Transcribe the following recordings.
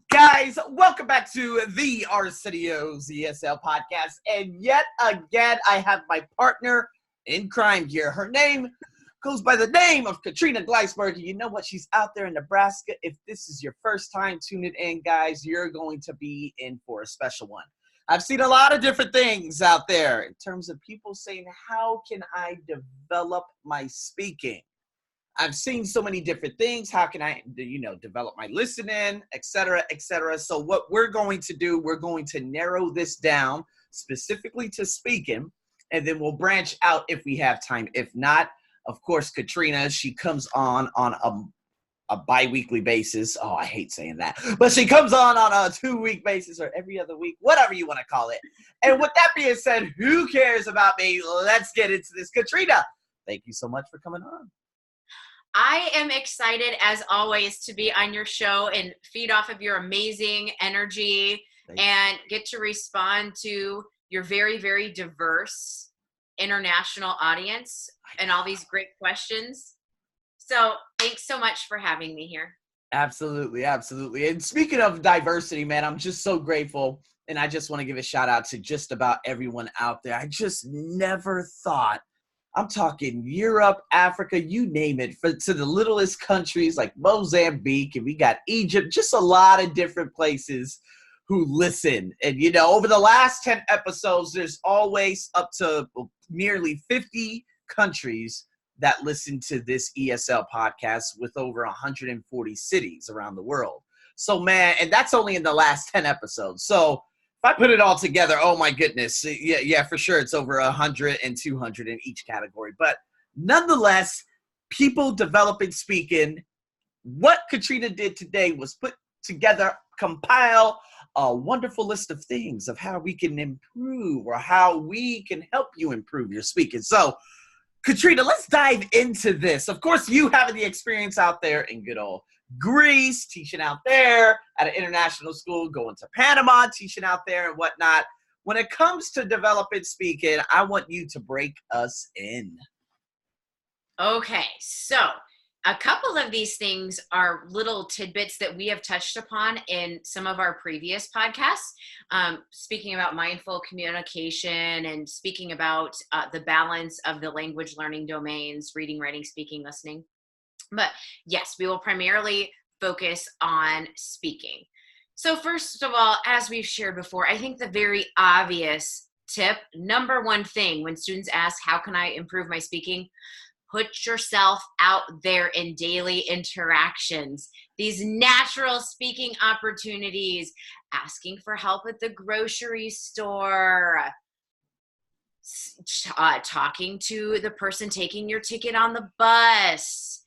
Guys, welcome back to the Arsenio's ESL podcast. And yet again, I have my partner in crime here. Her name goes by the name of Katarina Gleisberg. You know what? She's out there in Nebraska. If this is your first time tuning in, guys, you're going to be in for a special one. I've seen a lot of different things out there in terms of people saying, how can I develop my speaking? I've seen so many different things. How can I, develop my listening, et cetera, et cetera. So what we're going to do, we're going to narrow this down specifically to speaking, and then we'll branch out if we have time. If not, of course, Katrina, she comes on a bi-weekly basis. Oh, I hate saying that. But she comes on a 2-week basis or every other week, whatever you want to call it. And with that being said, who cares about me? Let's get into this. Katrina, thank you so much for coming on. I am excited, as always, to be on your show and feed off of your amazing energy and get to respond to your very, very diverse international audience and all these great questions. So thanks so much for having me here. Absolutely, absolutely. And speaking of diversity, man, I'm just so grateful. And I just want to give a shout out to just about everyone out there. I just never thought, I'm talking Europe, Africa, you name it, to the littlest countries like Mozambique, and we got Egypt, just a lot of different places who listen. And, over the last 10 episodes, there's always up to nearly 50 countries that listen to this ESL podcast with over 140 cities around the world. So, man, and that's only in the last 10 episodes. So, if I put it all together, oh my goodness, yeah, for sure, it's over 100 and 200 in each category. But nonetheless, people developing speaking, what Katrina did today was put together, compile a wonderful list of things of how we can improve or how we can help you improve your speaking. So, Katrina, let's dive into this. Of course, you having the experience out there in good old Greece, teaching out there at an international school, going to Panama, teaching out there and whatnot. When it comes to developing speaking, I want you to break us in. Okay, so a couple of these things are little tidbits that we have touched upon in some of our previous podcasts, speaking about mindful communication and speaking about the balance of the language learning domains, reading, writing, speaking, listening. But yes, we will primarily focus on speaking. So first of all, as we've shared before, I think the very obvious tip, number one thing when students ask, how can I improve my speaking? Put yourself out there in daily interactions. These natural speaking opportunities, asking for help at the grocery store, talking to the person taking your ticket on the bus,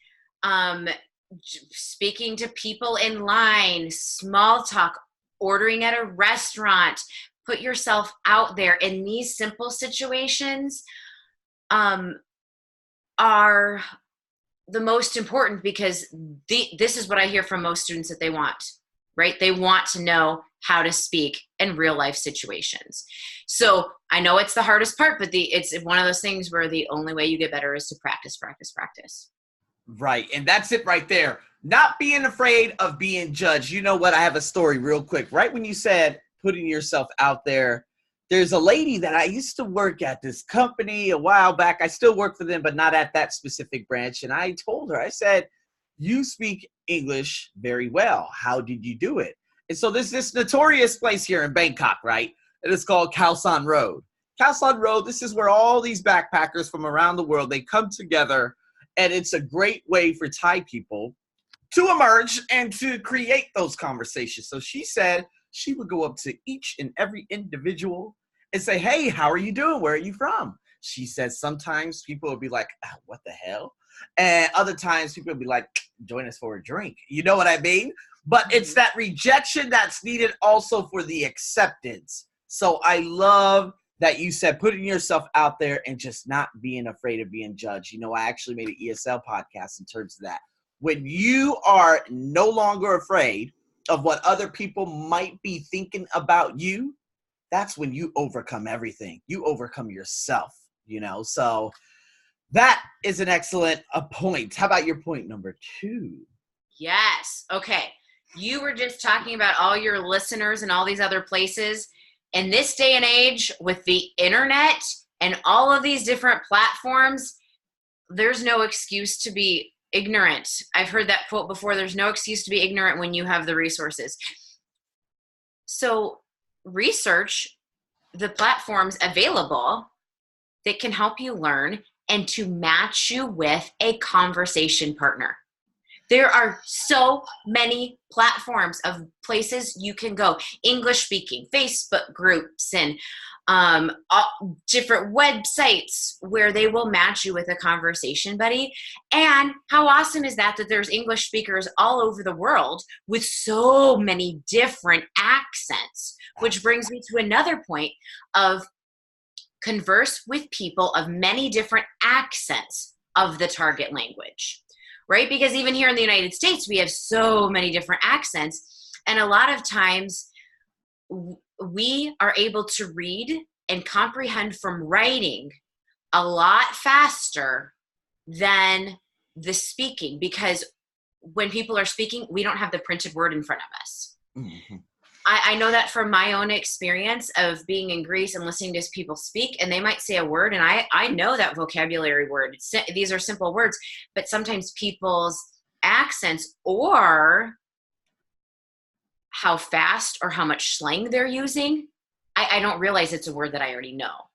speaking to people in line, small talk, ordering at a restaurant. Put yourself out there in these simple situations are the most important because this is what I hear from most students that they want, right? They want to know how to speak in real life situations. So I know it's the hardest part, but it's one of those things where the only way you get better is to practice, practice, practice. Right. And that's it right there. Not being afraid of being judged. You know what? I have a story real quick. Right when you said putting yourself out there, there's a lady that I used to work at this company a while back. I still work for them, but not at that specific branch. And I told her, I said, you speak English very well. How did you do it? And so there's this notorious place here in Bangkok, right? It is called Khao San Road. Khao San Road, this is where all these backpackers from around the world, they come together. And it's a great way for Thai people to emerge and to create those conversations. So she said she would go up to each and every individual and say, hey, how are you doing? Where are you from? She says sometimes people will be like, what the hell? And other times people will be like, join us for a drink. You know what I mean? But it's that rejection that's needed also for the acceptance. So I love that you said putting yourself out there and just not being afraid of being judged. I actually made an ESL podcast in terms of that. When you are no longer afraid of what other people might be thinking about you, that's when you overcome everything. You overcome yourself, So that is an excellent point. How about your point number 2? Yes. Okay. You were just talking about all your listeners and all these other places. In this day and age, with the internet and all of these different platforms, there's no excuse to be ignorant. I've heard that quote before. There's no excuse to be ignorant when you have the resources. So research the platforms available that can help you learn and to match you with a conversation partner. There are so many platforms of places you can go. English speaking, Facebook groups, and different websites where they will match you with a conversation buddy. And how awesome is that there's English speakers all over the world with so many different accents, which brings me to another point of converse with people of many different accents of the target language, right? Because even here in the United States, we have so many different accents. And a lot of times we are able to read and comprehend from writing a lot faster than the speaking, because when people are speaking, we don't have the printed word in front of us. Mm-hmm. I know that from my own experience of being in Greece and listening to people speak, and they might say a word, and I know that vocabulary word. These are simple words, but sometimes people's accents or how fast or how much slang they're using, I don't realize it's a word that I already know.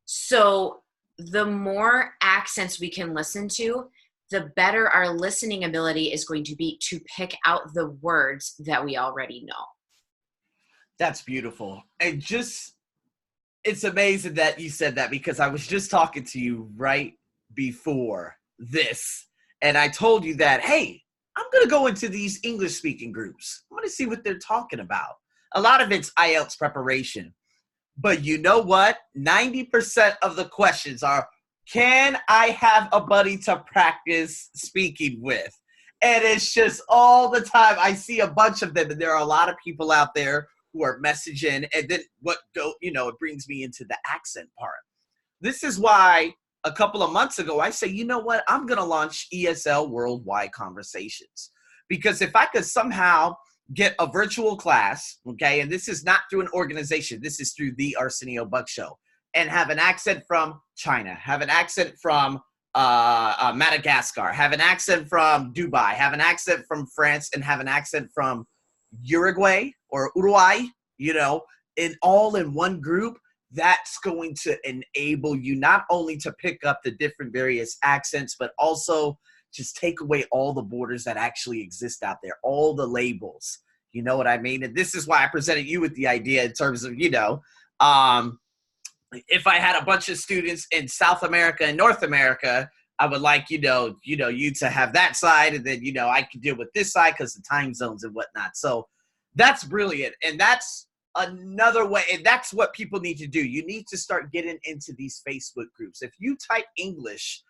So the more accents we can listen to, the better our listening ability is going to be to pick out the words that we already know. That's beautiful. And it's amazing that you said that, because I was just talking to you right before this. And I told you that, hey, I'm going to go into these English speaking groups. I'm going to see what they're talking about. A lot of it's IELTS preparation. But you know what? 90% of the questions are, can I have a buddy to practice speaking with? And it's just all the time. I see a bunch of them, and there are a lot of people out there who are messaging. And then it brings me into the accent part. This is why a couple of months ago, I say, you know what? I'm going to launch ESL Worldwide Conversations. Because if I could somehow get a virtual class, okay, and this is not through an organization, this is through the ArsenioBuck Show, and have an accent from China, have an accent from Madagascar, have an accent from Dubai, have an accent from France, and have an accent from Uruguay, all in one group, that's going to enable you not only to pick up the different various accents, but also just take away all the borders that actually exist out there, all the labels. You know what I mean? And this is why I presented you with the idea in terms of, if I had a bunch of students in South America and North America, I would like, you to have that side, and then, I could deal with this side because the time zones and whatnot. So that's brilliant. And that's another way. And that's what people need to do. You need to start getting into these Facebook groups. If you type English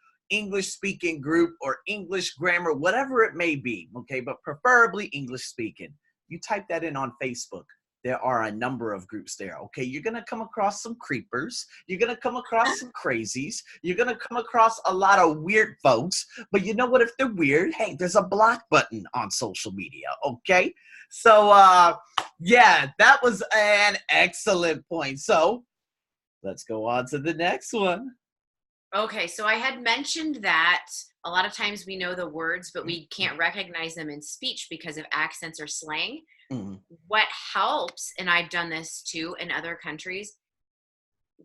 speaking group or English grammar, whatever it may be, okay, but preferably English speaking, you type that in on Facebook. There are a number of groups there, okay? You're going to come across some creepers. You're going to come across some crazies. You're going to come across a lot of weird folks. But you know what? If they're weird, hey, there's a block button on social media, okay? So, that was an excellent point. So let's go on to the next one. Okay, so I had mentioned that a lot of times we know the words, but we can't recognize them in speech because of accents or slang. Mm-hmm. What helps, and I've done this too in other countries,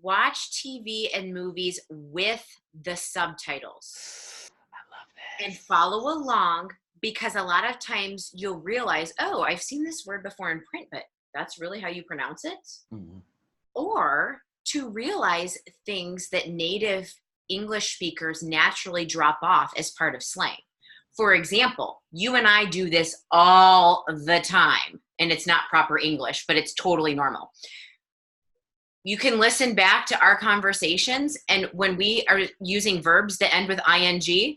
watch TV and movies with the subtitles. I love that. And follow along, because a lot of times you'll realize, oh, I've seen this word before in print, but that's really how you pronounce it? Mm-hmm. Or to realize things that native English speakers naturally drop off as part of slang. For example, you and I do this all the time, and it's not proper English, but it's totally normal. You can listen back to our conversations, and when we are using verbs that end with ing,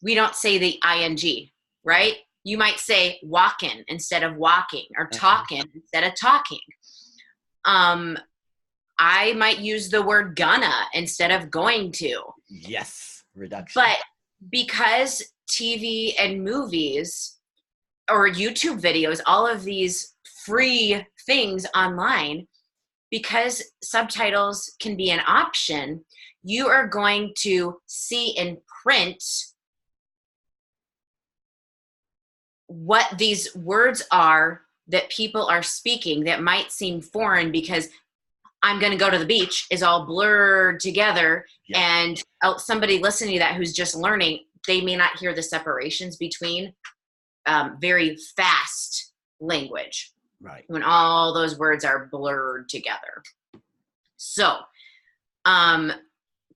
we don't say the ing, right? You might say walkin' instead of walking, or talking instead of talking. I might use the word gonna instead of going to. Yes, reduction. But because TV and movies or YouTube videos, all of these free things online, because subtitles can be an option, you are going to see in print what these words are that people are speaking that might seem foreign, because I'm going to go to the beach is all blurred together. Yeah. And somebody listening to that who's just learning, they may not hear the separations between very fast language. Right. When all those words are blurred together. So,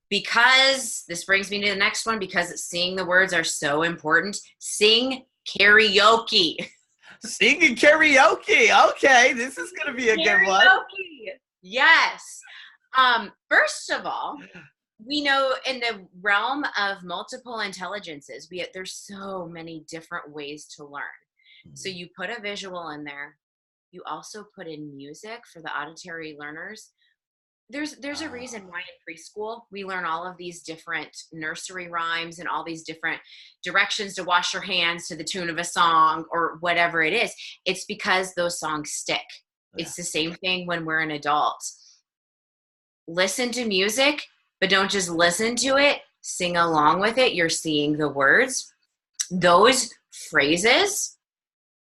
because this brings me to the next one, because seeing the words are so important, sing karaoke. Singing karaoke. Okay, this is going to be a good one. Yes. First of all, we know in the realm of multiple intelligences, there's so many different ways to learn. So you put a visual in there. You also put in music for the auditory learners. There's a reason why in preschool we learn all of these different nursery rhymes and all these different directions to wash your hands to the tune of a song or whatever it is. It's because those songs stick. Yeah. It's the same thing when we're an adult. Listen to music, but don't just listen to it. Sing along with it. You're seeing the words. Those phrases.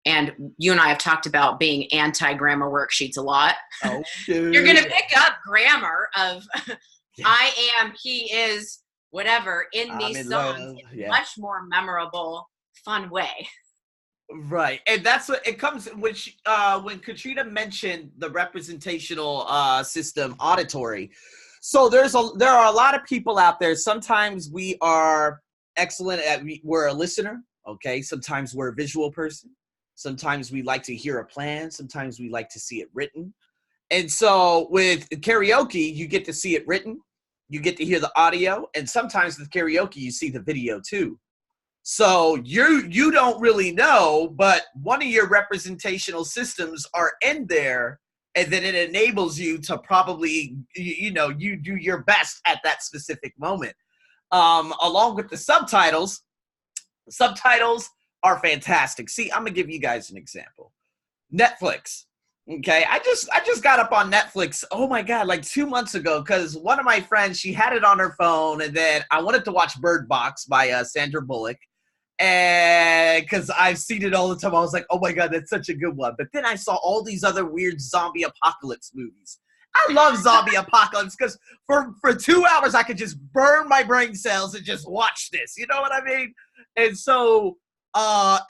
And you and I have talked about being anti-grammar worksheets a lot. Oh, dude. You're going to pick up grammar of I am, he is, whatever in these songs in a much more memorable, fun way. Right. And that's what it comes, which when Katrina mentioned the representational system auditory. So there are a lot of people out there. Sometimes we are excellent at, we're a listener. Okay. Sometimes we're a visual person. Sometimes we like to hear a plan. Sometimes we like to see it written. And so with karaoke, you get to see it written. You get to hear the audio. And sometimes with karaoke, you see the video too. So you don't really know, but one of your representational systems are in there. And then it enables you to probably, you do your best at that specific moment. Along with the subtitles are fantastic. See, I'm gonna give you guys an example. Netflix. Okay, I just got up on Netflix. Oh my God, like 2 months ago, because one of my friends, she had it on her phone, and then I wanted to watch Bird Box by Sandra Bullock, and because I've seen it all the time, I was like, oh my God, that's such a good one. But then I saw all these other weird zombie apocalypse movies. I love zombie apocalypse because for 2 hours I could just burn my brain cells and just watch this. You know what I mean? And so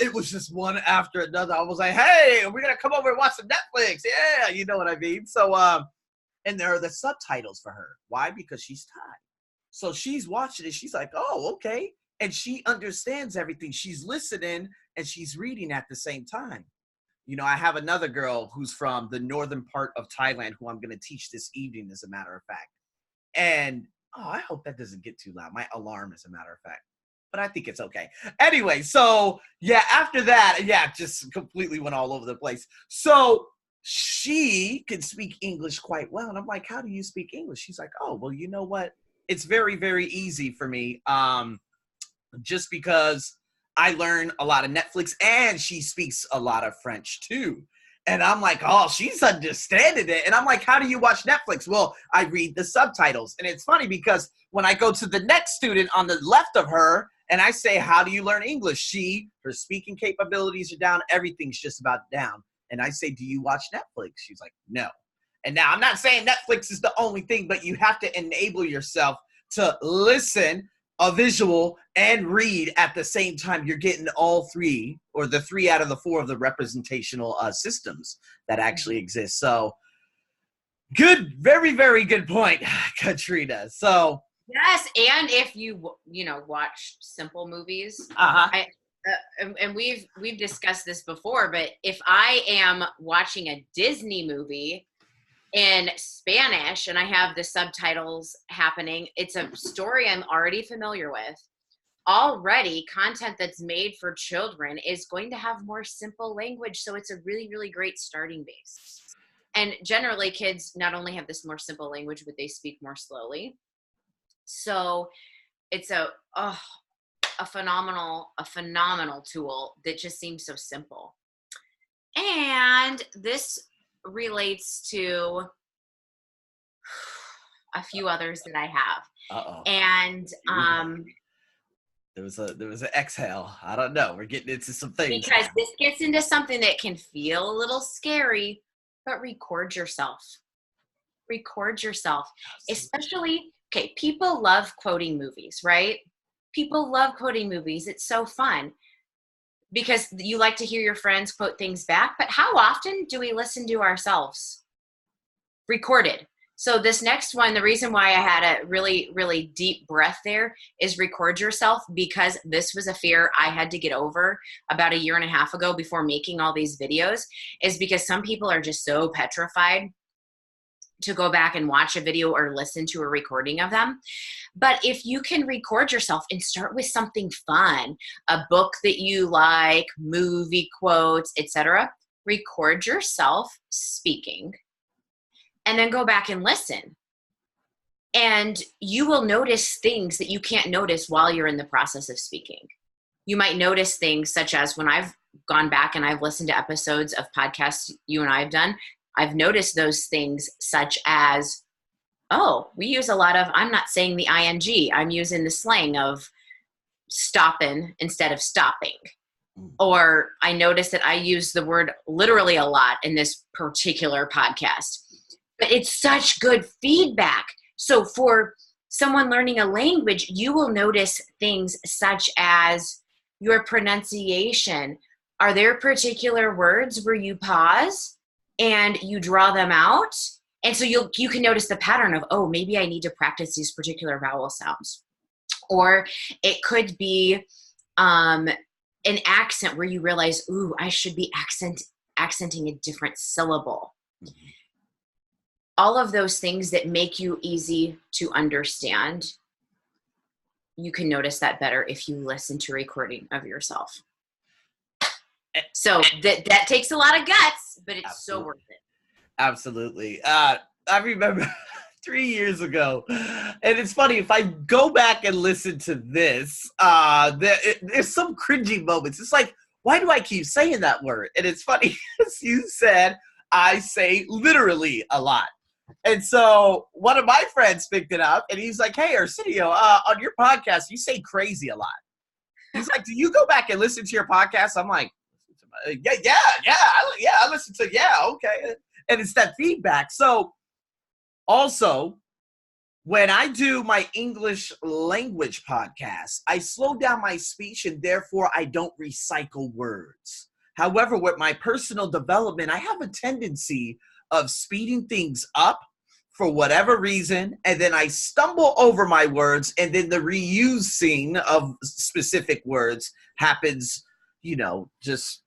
it was just one after another. I was like, hey, we're going to come over and watch some Netflix. Yeah, you know what I mean? So, and there are the subtitles for her. Why? Because she's Thai. So she's watching it. She's like, oh, okay. And she understands everything. She's listening and she's reading at the same time. You know, I have another girl who's from the northern part of Thailand who I'm going to teach this evening, as a matter of fact. And, I hope that doesn't get too loud. My alarm, as a matter of fact. But I think it's okay. Anyway, so, yeah, after that, just completely went all over the place. So she can speak English quite well. And I'm like, how do you speak English? She's like, oh, well, you know what? It's very, very easy for me. Just because I learn a lot of Netflix, and she speaks a lot of French too. And I'm like, oh, she's understanding it. And I'm like, how do you watch Netflix? Well, I read the subtitles. And it's funny because when I go to the next student on the left of her and I say, how do you learn English? Her speaking capabilities are down. Everything's just about down. And I say, do you watch Netflix? She's like, no. And now I'm not saying Netflix is the only thing, but you have to enable yourself to listen, a visual, and read at the same time. You're getting all three, or the 3 out of the 4 of the representational systems that actually exist. So good, very, very good point, Katrina. So yes, and if you watch simple movies, and we've discussed this before, but if I am watching a Disney movie in Spanish and I have the subtitles happening, it's a story I'm already familiar with. Already, content that's made for children is going to have more simple language, so it's a really, really great starting base. And generally, kids not only have this more simple language, but they speak more slowly. So it's a a phenomenal tool that just seems so simple. And this relates to a few others that I have. Uh-oh. And There was an exhale. I don't know. We're getting into some things because now. this gets into something that can feel a little scary, but record yourself. Record yourself. Especially, okay, people love quoting movies, right? People love quoting movies. It's so fun because you like to hear your friends quote things back. But how often do we listen to ourselves? Recorded. So this next one, the reason why I had a really, really deep breath there is record yourself, because this was a fear I had to get over about 1.5 years ago before making all these videos, is because some people are just so petrified to go back and watch a video or listen to a recording of them. But if you can record yourself and start with something fun, a book that you like, movie quotes, etc., record yourself speaking and then go back and listen. And you will notice things that you can't notice while you're in the process of speaking. You might notice things such as when I've gone back and I've listened to episodes of podcasts you and I have done, I've noticed those things such as, oh, we use a lot of, I'm not saying the ing, I'm using the slang of stopping instead of stopping. Or I noticed that I use the word literally a lot in this particular podcast. But it's such good feedback. So for someone learning a language, you will notice things such as your pronunciation. Are there particular words where you pause and you draw them out? And so you can notice the pattern of, oh, maybe I need to practice these particular vowel sounds. Or it could be an accent where you realize, ooh, I should be accenting a different syllable. All of those things that make you easy to understand, you can notice that better if you listen to a recording of yourself. So that takes a lot of guts, but it's Absolutely. So worth it. Absolutely. I remember 3 years ago, and it's funny, if I go back and listen to this, there's some cringy moments. It's like, why do I keep saying that word? And it's funny, as you said, I say literally a lot. And so one of my friends picked it up, and he's like, hey, Arsenio, on your podcast, you say crazy a lot. He's like, do you go back and listen to your podcast? I'm like, yeah, I listen to, okay. And it's that feedback. So also, when I do my English language podcast, I slow down my speech, and therefore I don't recycle words. However, with my personal development, I have a tendency of speeding things up for whatever reason, and then I stumble over my words, and then the reusing of specific words happens, just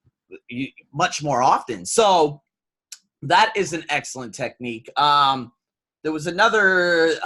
much more often. So that is an excellent technique. There was another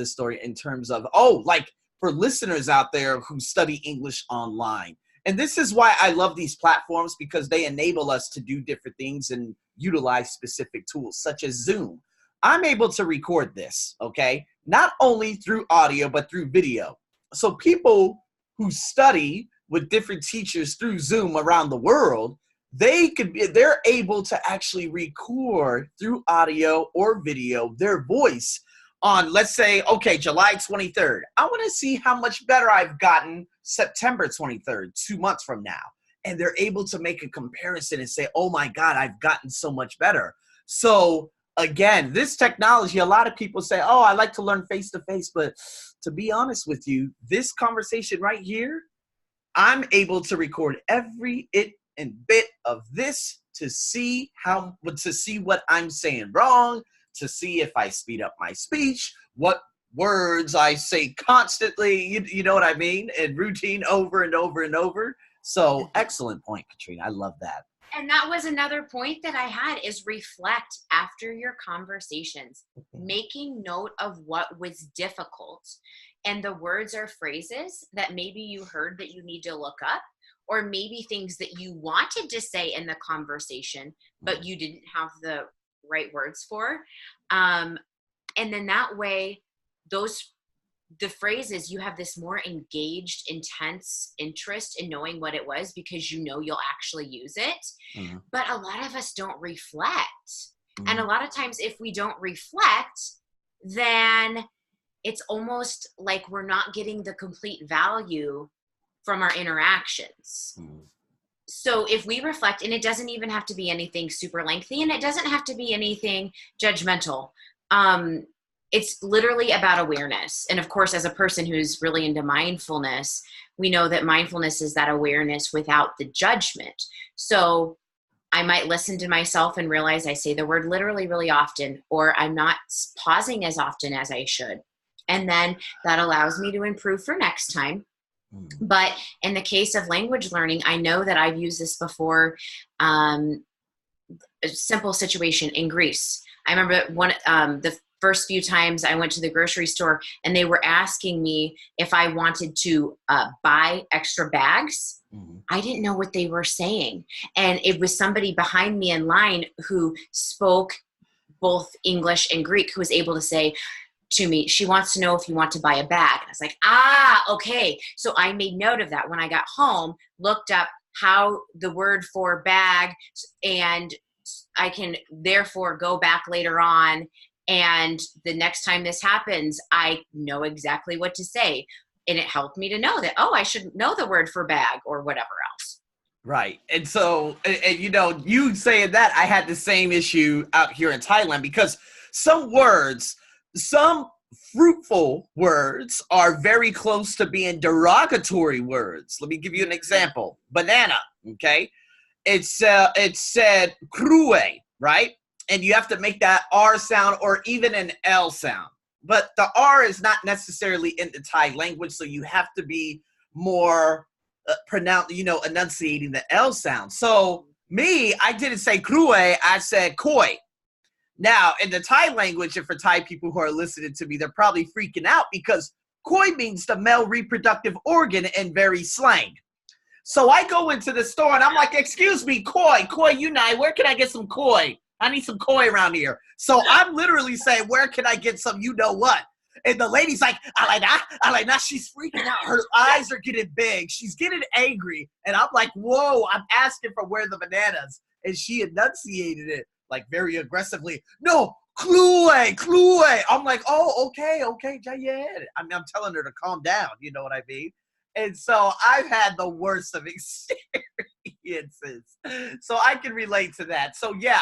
story in terms of, like for listeners out there who study English online. And this is why I love these platforms, because they enable us to do different things and utilize specific tools such as Zoom. I'm able to record this, okay? Not only through audio, but through video. So people who study with different teachers through Zoom around the world, they're able to actually record through audio or video their voice on, let's say, okay, July 23rd. I want to see how much better I've gotten September 23rd, 2 months from now. And they're able to make a comparison and say, oh my God, I've gotten so much better. So again, this technology, a lot of people say, oh, I like to learn face-to-face. But to be honest with you, this conversation right here, I'm able to record every and bit of this to see what I'm saying wrong, to see if I speed up my speech, what words I say constantly, you know what I mean, and routine over and over and over. So excellent point, Katrina. I love that. And that was another point that I had, is reflect after your conversations, making note of what was difficult and the words or phrases that maybe you heard that you need to look up, or maybe things that you wanted to say in the conversation, but you didn't have the right words for. And then that way, those the phrase is you have this more engaged, intense interest in knowing what it was because you know you'll actually use it. Mm-hmm. But a lot of us don't reflect. Mm-hmm. And a lot of times if we don't reflect, then it's almost like we're not getting the complete value from our interactions. Mm-hmm. So if we reflect, and it doesn't even have to be anything super lengthy, and it doesn't have to be anything judgmental. It's literally about awareness. And of course, as a person who's really into mindfulness, we know that mindfulness is that awareness without the judgment. So I might listen to myself and realize I say the word literally really often, or I'm not pausing as often as I should. And then that allows me to improve for next time. But in the case of language learning, I know that I've used this before. A simple situation in Greece. I remember the first few times I went to the grocery store and they were asking me if I wanted to buy extra bags. Mm-hmm. I didn't know what they were saying. And it was somebody behind me in line who spoke both English and Greek who was able to say to me, she wants to know if you want to buy a bag. And I was like, okay. So I made note of that when I got home, looked up how the word for bag, and I can therefore go back later on. And the next time this happens, I know exactly what to say. And it helped me to know that, I should know the word for bag or whatever else. Right. And so, and you saying that, I had the same issue out here in Thailand because some fruitful words are very close to being derogatory words. Let me give you an example. Banana, okay? It said crue, right? And you have to make that R sound or even an L sound. But the R is not necessarily in the Thai language, so you have to be more enunciating the L sound. So I didn't say crue, I said koi. Now, in the Thai language, and for Thai people who are listening to me, they're probably freaking out because koi means the male reproductive organ in very slang. So I go into the store and I'm like, excuse me, koi, unai, where can I get some koi? I need some koi around here. So I'm literally saying, where can I get some what? And the lady's like, I like that. She's freaking out. Her eyes are getting big. She's getting angry. And I'm like, whoa, I'm asking for where the bananas. And she enunciated it like very aggressively. No, clue. I'm like, oh, okay, yeah. I'm telling her to calm down. You know what I mean? And so I've had the worst of experiences. So I can relate to that. So yeah,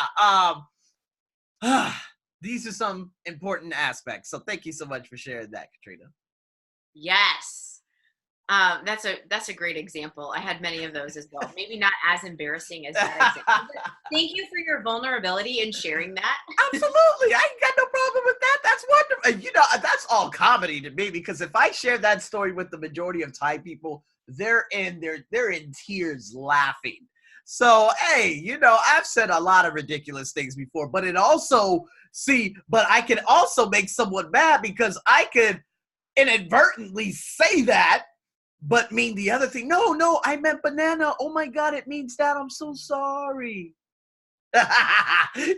these are some important aspects. So thank you so much for sharing that, Katrina. Yes. That's a great example. I had many of those as well. Maybe not as embarrassing as that example. But thank you for your vulnerability in sharing that. Absolutely. I ain't got no problem with that. That's wonderful. That's all comedy to me because if I share that story with the majority of Thai people, they're in tears laughing. So, hey, I've said a lot of ridiculous things before, but I can also make someone mad because I could inadvertently say that but mean the other thing. No, I meant banana. Oh my God, it means that. I'm so sorry. You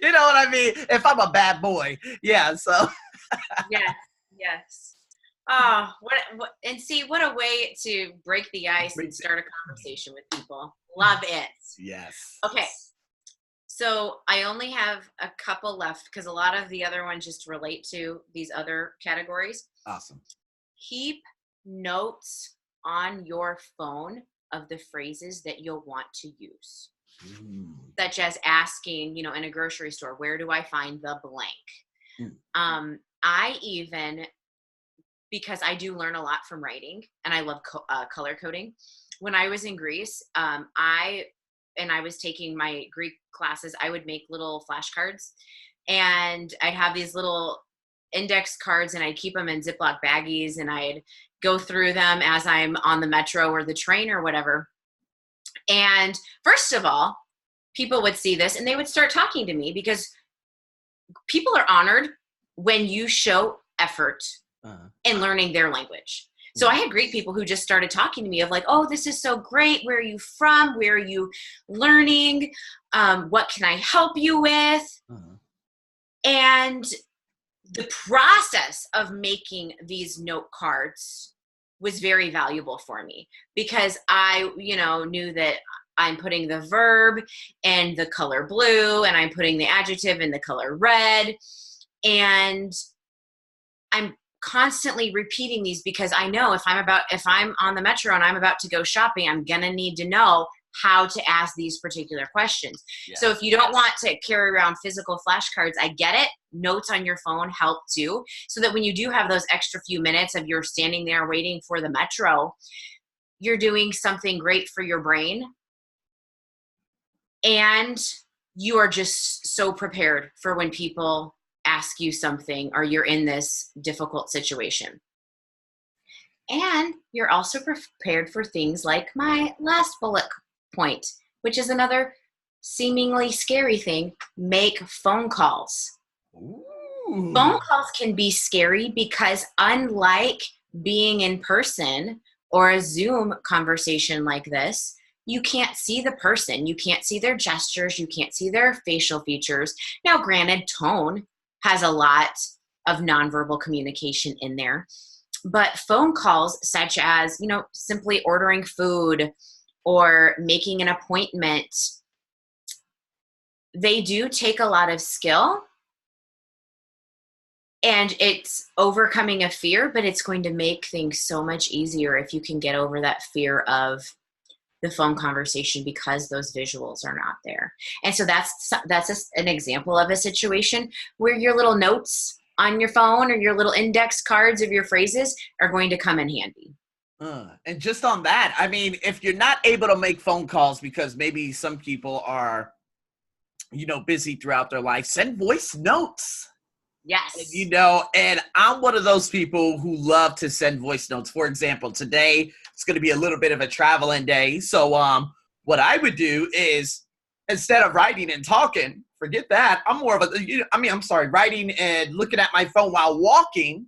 know what I mean? If I'm a bad boy. Yeah, so. Yes. What a way to break the ice and start a conversation with people. Love it. Yes. Okay. So I only have a couple left because a lot of the other ones just relate to these other categories. Awesome. Keep notes on your phone of the phrases that you'll want to use. Such as asking, in a grocery store, where do I find the blank? I even, because I do learn a lot from writing and I love color coding. When I was in Greece, I was taking my Greek classes, I would make little flashcards and I'd have these little index cards and I'd keep them in Ziploc baggies and I'd go through them as I'm on the metro or the train or whatever. And first of all, people would see this and they would start talking to me because people are honored when you show effort in learning their language. So I had Greek people who just started talking to me of like, oh, this is so great. Where are you from? Where are you learning? What can I help you with? And the process of making these note cards was very valuable for me, because I, knew that I'm putting the verb in the color blue, and I'm putting the adjective in the color red. And I'm constantly repeating these, because I know if I'm on the metro and I'm about to go shopping, I'm going to need to know how to ask these particular questions. Yes. So if you don't want to carry around physical flashcards, I get it. Notes on your phone help too. So that when you do have those extra few minutes of you're standing there waiting for the metro, you're doing something great for your brain. And you are just so prepared for when people ask you something or you're in this difficult situation. And you're also prepared for things like my last bullet point, which is another seemingly scary thing: make phone calls. Ooh. Phone calls can be scary because, unlike being in person or a Zoom conversation like this, you can't see the person. You can't see their gestures. You can't see their facial features. Now, granted, tone has a lot of nonverbal communication in there, but phone calls such as, simply ordering food or making an appointment, they do take a lot of skill, and it's overcoming a fear, but it's going to make things so much easier if you can get over that fear of the phone conversation because those visuals are not there. And so that's an example of a situation where your little notes on your phone or your little index cards of your phrases are going to come in handy. And just on that, I mean, if you're not able to make phone calls because maybe some people are, busy throughout their life, send voice notes. Yes. And I'm one of those people who love to send voice notes. For example, today it's going to be a little bit of a traveling day. So what I would do is, instead of writing and talking, forget that. I'm more of writing and looking at my phone while walking.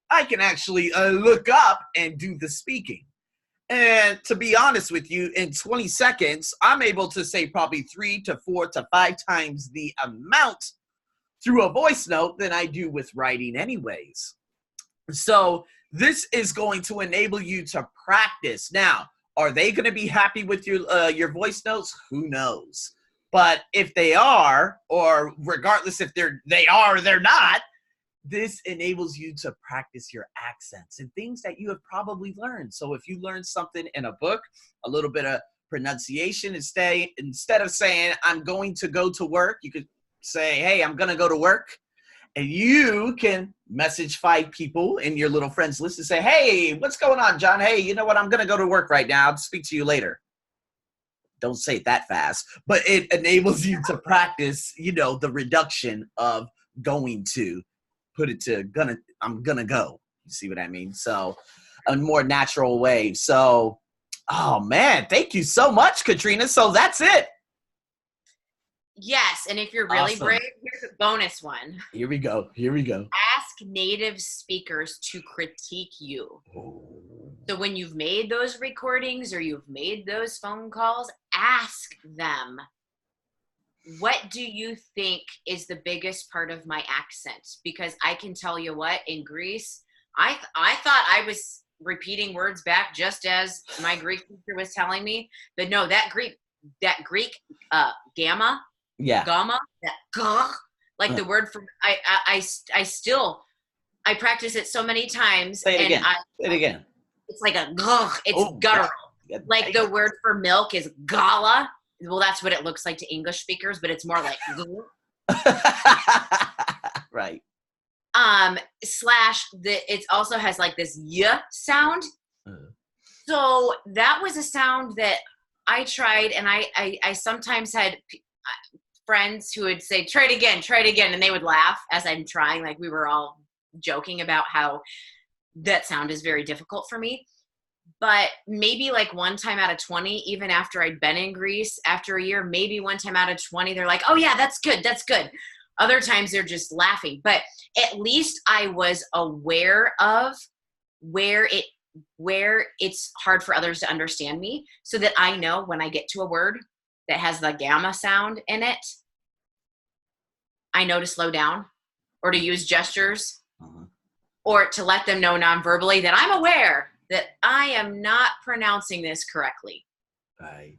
I can actually look up and do the speaking. And to be honest with you, in 20 seconds, I'm able to say probably 3 to 4 to 5 times the amount through a voice note than I do with writing anyways. So this is going to enable you to practice. Now, are they going to be happy with your voice notes? Who knows? But if they are, or regardless if they're not, this enables you to practice your accents and things that you have probably learned. So if you learned something in a book, a little bit of pronunciation, instead of saying, I'm going to go to work, you could say, hey, I'm going to go to work. And you can message 5 people in your little friends list and say, hey, what's going on, John? Hey, you know what? I'm going to go to work right now. I'll speak to you later. Don't say it that fast, but it enables you to practice, the reduction of going to. Put it to I'm gonna go. You see what I mean? So a more natural way. So, oh man, thank you so much, Katrina. So that's it. Yes, and if you're really Awesome. brave, here's a bonus one. Here we go. Ask native speakers to critique you. So when you've made those recordings or you've made those phone calls, ask them, what do you think is the biggest part of my accent? Because I can tell you what, in Greece, I thought I was repeating words back just as my Greek teacher was telling me, but no, that Greek gamma, that gah, like the word for I practice it so many times. Say it again. It's like a gah. It's guttural. God. Like the word for milk is gala. Well, that's what it looks like to English speakers, but it's more like right. It also has like this y sound. So that was a sound that I tried, and I sometimes had friends who would say, try it again, and they would laugh as I'm trying. Like, we were all joking about how that sound is very difficult for me. But maybe like one time out of 20, even after I'd been in Greece after a year, maybe one time out of 20, they're like, oh yeah, that's good. Other times they're just laughing. But at least I was aware of where it's hard for others to understand me, so that I know when I get to a word that has the gamma sound in it, I know to slow down or to use gestures, or to let them know non-verbally that I'm aware that I am not pronouncing this correctly. Right.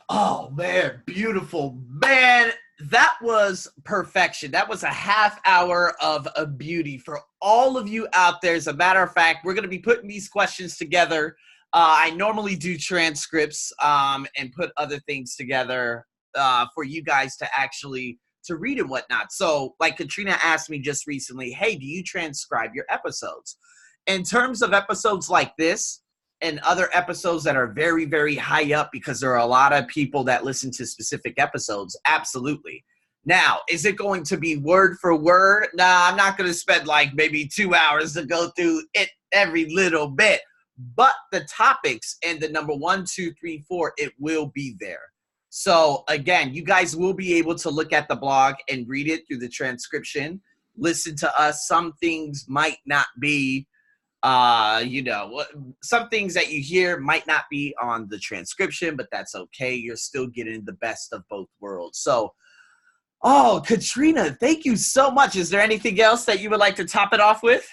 Oh, man, beautiful. Man, that was perfection. That was a half hour of a beauty for all of you out there. As a matter of fact, we're going to be putting these questions together. I normally do transcripts and put other things together for you guys to actually to read and whatnot. So like Katrina asked me just recently, hey, do you transcribe your episodes? In terms of episodes like this, and other episodes that are very, very high up because there are a lot of people that listen to specific episodes. Absolutely. Now, is it going to be word for word? Nah, I'm not going to spend like maybe 2 hours to go through it every little bit. But the topics and the number 1, 2, 3, 4, it will be there. So again, you guys will be able to look at the blog and read it through the transcription. Listen to us. Some things might not be some things that you hear might not be on the transcription, but that's okay. You're still getting the best of both worlds. So, Katrina, thank you so much. Is there anything else that you would like to top it off with?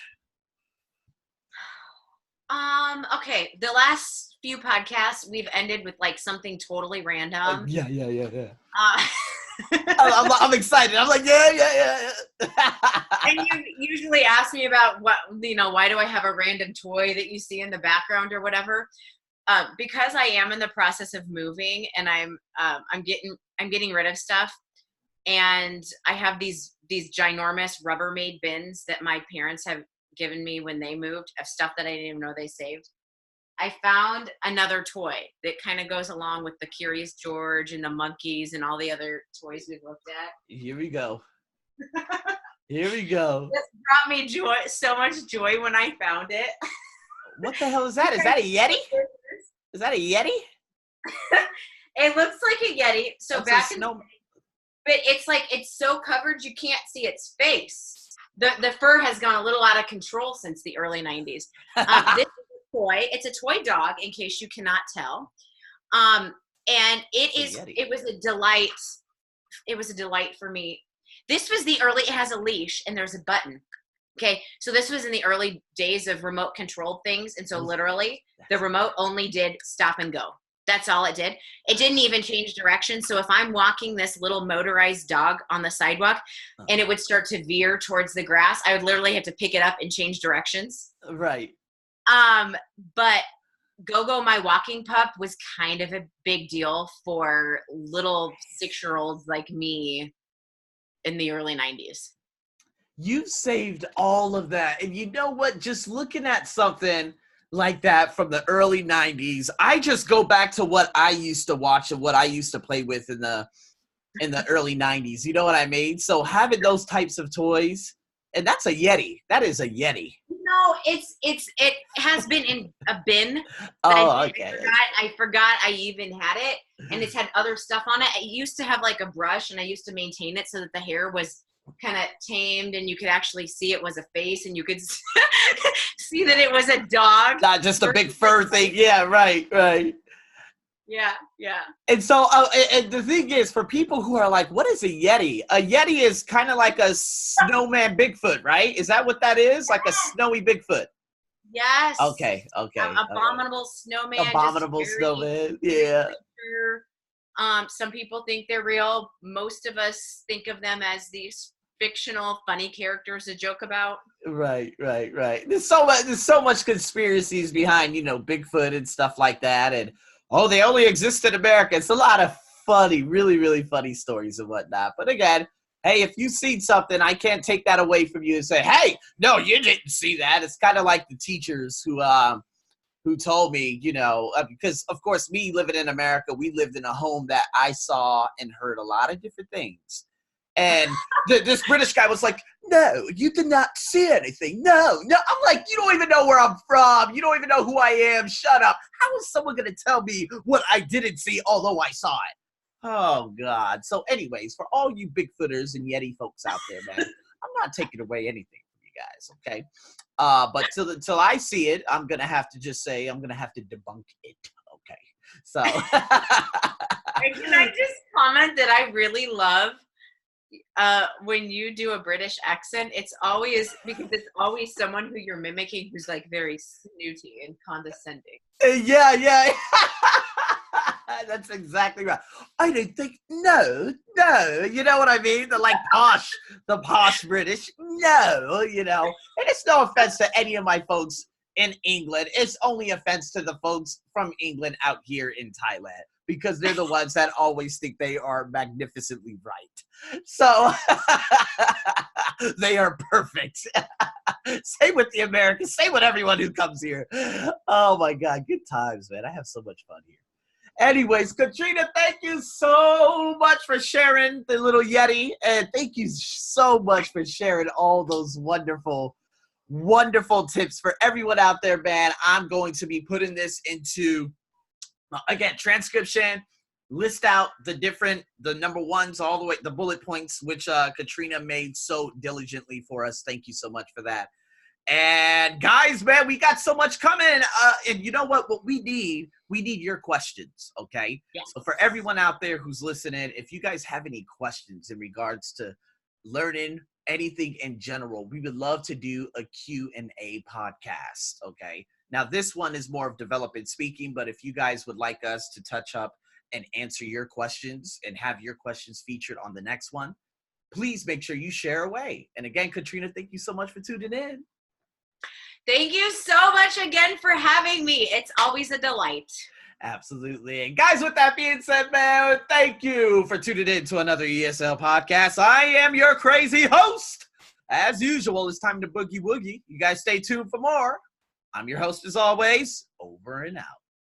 Okay. The last few podcasts, we've ended with like something totally random. Yeah. I'm excited. I'm like, yeah. And you usually ask me about why do I have a random toy that you see in the background or whatever? Because I am in the process of moving and I'm getting rid of stuff, and I have these ginormous Rubbermaid bins that my parents have given me when they moved of stuff that I didn't even know they saved. I found another toy that kind of goes along with the Curious George and the monkeys and all the other toys we've looked at. Here we go. This brought me so much joy when I found it. What the hell is that? Is that a Yeti? Is that a Yeti? It looks like a Yeti. So That's but it's so covered you can't see its face. The fur has gone a little out of control since the early 90s. This toy. It's a toy dog, in case you cannot tell. And it was a delight. It was a delight for me. This was it has a leash and there's a button. Okay. So this was in the early days of remote controlled things. And so literally the remote only did stop and go. That's all it did. It didn't even change direction. So if I'm walking this little motorized dog on the sidewalk and it would start to veer towards the grass, I would literally have to pick it up and change directions. Right. But Gogo, my walking pup, was kind of a big deal for little 6-year-olds like me in the early 90s. You've saved all of that. And you know what? Just looking at something like that from the early 90s, I just go back to what I used to watch and what I used to play with in the early 90s. You know what I mean? So having those types of toys, and that's a Yeti. That is a Yeti. No, it has been in a bin. Okay. I forgot I even had it, and it's had other stuff on it. It used to have like a brush, and I used to maintain it so that the hair was kind of tamed, and you could actually see it was a face, and you could see that it was a dog. Not just a big fur thing. Yeah, right. Yeah. And so, and the thing is, for people who are like, what is a Yeti? A Yeti is kind of like a snowman Bigfoot, right? Is that what that is? Like a snowy Bigfoot? Yes. Okay. Abominable snowman. Abominable snowman, yeah. Some people think they're real. Most of us think of them as these fictional, funny characters to joke about. Right. There's so much conspiracies behind, Bigfoot and stuff like that, and they only exist in America. It's a lot of funny, really, really funny stories and whatnot. But again, hey, if you've seen something, I can't take that away from you and say, hey, no, you didn't see that. It's kind of like the teachers who told me, because, of course, me living in America, we lived in a home that I saw and heard a lot of different things. And this British guy was like, no, you did not see anything. No. I'm like, you don't even know where I'm from. You don't even know who I am. Shut up. How is someone going to tell me what I didn't see, although I saw it? Oh, God. So anyways, for all you Bigfooters and Yeti folks out there, man, I'm not taking away anything from you guys, okay? But till I see it, I'm going to have to just say I'm going to have to debunk it, okay? So. Can I just comment that I really love when you do a British accent, it's always because it's always someone who you're mimicking who's like very snooty and condescending. Yeah. That's exactly right. I don't think, no. You know what I mean? The posh British. No, and it's no offense to any of my folks in England. It's only offense to the folks from England out here in Thailand, because they're the ones that always think they are magnificently right. So they are perfect. Same with the Americans. Same with everyone who comes here. Oh my God, good times, man. I have so much fun here. Anyways, Katrina, thank you so much for sharing the little Yeti. And thank you so much for sharing all those wonderful tips for everyone out there, man. I'm going to be putting this into, again, transcription, list out the number ones, all the way, the bullet points, which Katrina made so diligently for us. Thank you so much for that. And guys, man, we got so much coming. And you know what we need your questions, okay? Yeah. So for everyone out there who's listening, if you guys have any questions in regards to learning anything in general, we would love to do a Q&A podcast, okay? Now, this one is more of development speaking, but if you guys would like us to touch up and answer your questions and have your questions featured on the next one, please make sure you share away. And again, Katrina, thank you so much for tuning in. Thank you so much again for having me. It's always a delight. Absolutely. And guys, with that being said, man, thank you for tuning in to another ESL podcast. I am your crazy host. As usual, it's time to boogie woogie. You guys stay tuned for more. I'm your host as always. Over and out.